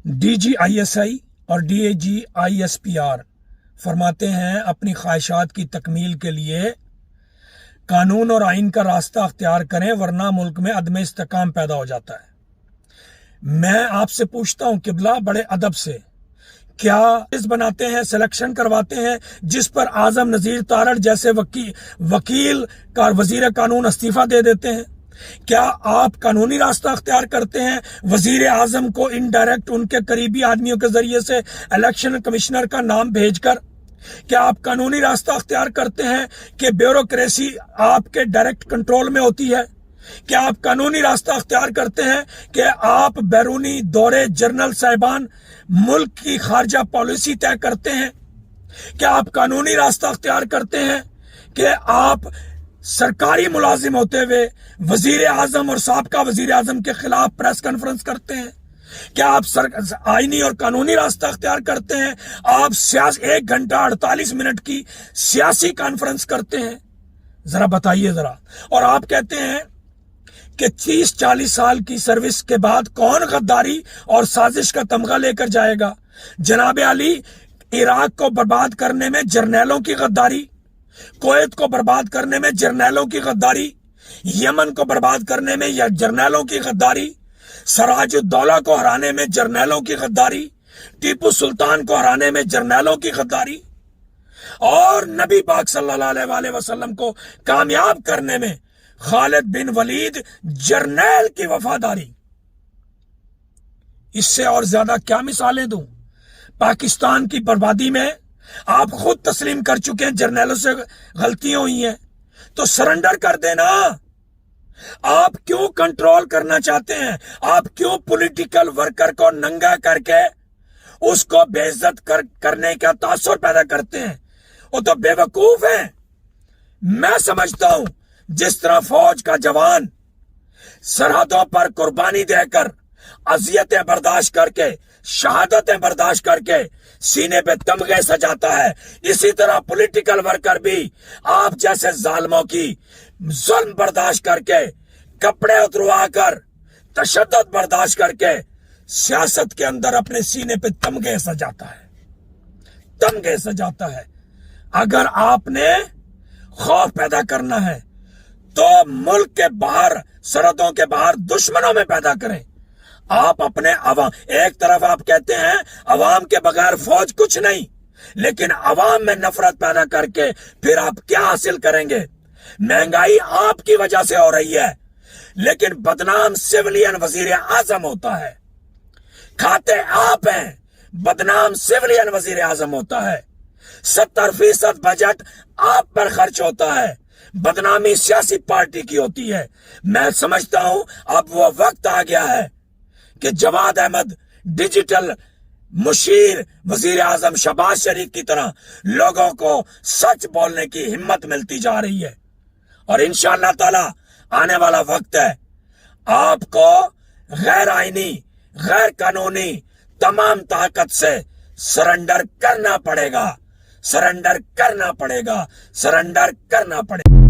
DGISI और DGISPR फरमाते हैं अपनी ख्वाहिशात की तकमील के लिए कानून और आइन का रास्ता अख्तियार करें वरना मुल्क में अदम इस्तेकाम पैदा हो जाता है। मैं आपसे पूछता हूं किबला बड़े अदब से, क्या इस बनाते हैं, सिलेक्शन करवाते हैं जिस पर आजम नजीर तारड़ जैसे वकील का वजीर कानून इस्तीफा दे देते हैं? क्या आप कानूनी रास्ता अख्तियार करते हैं वजीर आजम को इनडायरेक्ट उनके करीबी आदमियों के जरिए से इलेक्शन कमिश्नर का नाम भेजकर? क्या आप कानूनी रास्ता अख्तियार करते हैं कि ब्यूरोक्रेसी आपके डायरेक्ट कंट्रोल में होती है? क्या आप कानूनी रास्ता अख्तियार करते हैं कि आप बैरूनी दौरे जनरल साहिबान मुल्क की खारजा पॉलिसी तय करते हैं? क्या आप कानूनी रास्ता अख्तियार करते हैं कि आप सरकारी मुलाजिम होते हुए वजीर आजम और साबका वजीर आजम के खिलाफ प्रेस कॉन्फ्रेंस करते हैं? क्या आप आईनी और कानूनी रास्ता अख्तियार करते हैं? आप 1 घंटा 48 मिनट की सियासी कॉन्फ्रेंस करते हैं? जरा बताइए जरा। और आप कहते हैं कि 30-40 साल की सर्विस के बाद कौन गद्दारी और साजिश का तमगा लेकर जाएगा? जनाब अली, इराक को बर्बाद करने में जर्नैलों की गद्दारी, कुवैत को बर्बाद करने में जर्नैलों की गद्दारी, यमन को बर्बाद करने में या जर्नैलों की गद्दारी, सराजुद्दौला को हराने में जर्नैलों की गद्दारी, टीपू सुल्तान को हराने में जर्नैलों की गद्दारी, और नबी पाक सल्लल्लाहु अलैहि वसल्लम को कामयाब करने में खालिद बिन वलीद जर्नैल की वफादारी। इससे और ज्यादा क्या मिसालें दूं? पाकिस्तान की बर्बादी में आप खुद तस्लीम कर चुके हैं जर्नैलों से गलतियां हुई हैं, तो सरेंडर कर देना। आप क्यों कंट्रोल करना चाहते हैं? आप क्यों पॉलिटिकल वर्कर को नंगा करके उसको बेइज्जत करने का तासुर पैदा करते हैं? वो तो बेवकूफ है। मैं समझता हूं जिस तरह फौज का जवान सरहदों पर कुर्बानी देकर अजियतें बर्दाश्त करके शहादतें बर्दाश्त करके सीने पे तमगे सजाता है, इसी तरह पॉलिटिकल वर्कर भी आप जैसे जालिमों की जुल्म बर्दाश्त करके, कपड़े उतरवा कर, तशद्दुद बर्दाश्त करके सियासत के अंदर अपने सीने पे तमगे सजाता है, तमगे सजाता है। अगर आपने खौफ पैदा करना है तो मुल्क के बाहर, सरहदों के बाहर दुश्मनों में पैदा करें। आप अपने अवाम, एक तरफ आप कहते हैं अवाम के बगैर फौज कुछ नहीं, लेकिन अवाम में नफरत पैदा करके फिर आप क्या हासिल करेंगे? महंगाई आपकी वजह से हो रही है, लेकिन बदनाम सिविलियन वजीर आजम होता है। खाते आप हैं, बदनाम सिविलियन वजीर आजम होता है। 70% बजट आप पर खर्च होता है, बदनामी सियासी पार्टी की होती है। मैं समझता हूं अब वो वक्त आ गया है कि जवाद अहमद डिजिटल मुशीर वजीर आजम शहबाज शरीफ की तरह लोगों को सच बोलने की हिम्मत मिलती जा रही है, और इंशाअल्लाह ताला आने वाला वक्त है आपको गैर आईनी, गैर कानूनी तमाम ताकत से सरेंडर करना पड़ेगा, सरेंडर करना पड़ेगा, सरेंडर करना पड़ेगा।